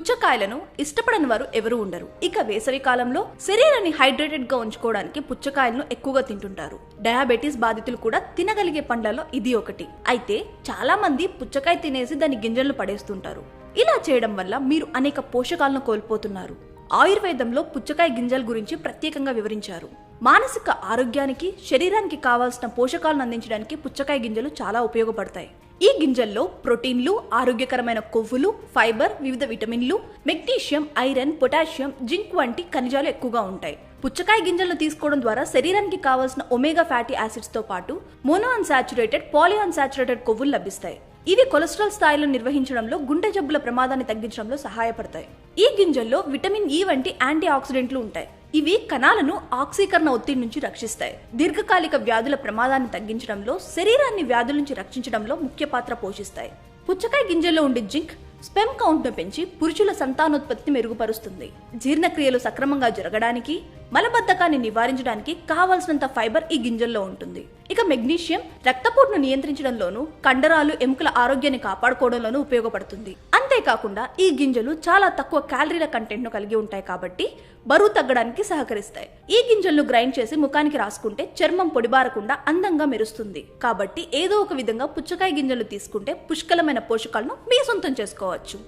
పుచ్చకాయలను ఇష్టపడని వారు ఎవరూ ఉండరు. ఇక వేసవి కాలంలో శరీరాన్ని హైడ్రేటెడ్ గా ఉంచుకోవడానికి పుచ్చకాయలను ఎక్కువగా తింటుంటారు. డయాబెటీస్ బాధితులు కూడా తినగలిగే పండ్లలో ఇది ఒకటి. అయితే చాలా మంది పుచ్చకాయ తినేసి దాని గింజలను పడేస్తుంటారు. ఇలా చేయడం వల్ల మీరు అనేక పోషకాలను కోల్పోతున్నారు. ఆయుర్వేదంలో పుచ్చకాయ గింజల గురించి ప్రత్యేకంగా వివరించారు. మానసిక ఆరోగ్యానికి, శరీరానికి కావాల్సిన పోషకాలను అందించడానికి పుచ్చకాయ గింజలు చాలా ఉపయోగపడతాయి. ఈ గింజల్లో ప్రోటీన్లు, ఆరోగ్యకరమైన కొవ్వులు, ఫైబర్, వివిధ విటమిన్లు, మెగ్నీషియం, ఐరన్, పొటాషియం, జింక్ వంటి ఖనిజాలు ఎక్కువగా ఉంటాయి. పుచ్చకాయ గింజలను తీసుకోవడం ద్వారా శరీరానికి కావాల్సిన ఒమేగా ఫ్యాటీ యాసిడ్స్ తో పాటు మోనో అన్సాచురేటెడ్, పాలీ అన్సాచురేటెడ్ కొవ్వులు లభిస్తాయి. ఇవి కొలెస్ట్రాల్ స్థాయిలను నిర్వహించడంలో, గుండె జబ్బుల ప్రమాదాన్ని తగ్గించడంలో సహాయపడతాయి. ఈ గింజల్లో విటమిన్ ఇ వంటి యాంటీ ఆక్సిడెంట్లు ఉంటాయి. ఇవి కణాలను ఆక్సీకరణ ఒత్తిడి నుంచి రక్షిస్తాయి. దీర్ఘకాలిక వ్యాధుల ప్రమాదాన్ని తగ్గించడంలో, శరీరాన్ని వ్యాధుల నుంచి రక్షించడంలో ముఖ్య పాత్ర పోషిస్తాయి. పుచ్చకాయ గింజల్లో ఉండే జింక్ స్పెమ్ కౌంట్ ను పెంచి పురుషుల సంతానోత్పత్తిని మెరుగుపరుస్తుంది. జీర్ణక్రియలు సక్రమంగా జరగడానికి, మలబద్ధకాన్ని నివారించడానికి కావాల్సినంత ఫైబర్ ఈ గింజల్లో ఉంటుంది. ఇక మెగ్నీషియం రక్తపోటును నియంత్రించడంలోనూ, కండరాలు, ఎముకల ఆరోగ్యాన్ని కాపాడుకోవడంలోనూ ఉపయోగపడుతుంది. అంతేకాకుండా ఈ గింజలు చాలా తక్కువ క్యాలరీల కంటెంట్ ను కలిగి ఉంటాయి కాబట్టి బరువు తగ్గడానికి సహకరిస్తాయి. ఈ గింజలను గ్రైండ్ చేసి ముఖానికి రాసుకుంటే చర్మం పొడిబారకుండా అందంగా మెరుస్తుంది. కాబట్టి ఏదో ఒక విధంగా పుచ్చకాయ గింజలు తీసుకుంటే పుష్కలమైన పోషకాలను మీ సొంతం చేసుకోవచ్చు.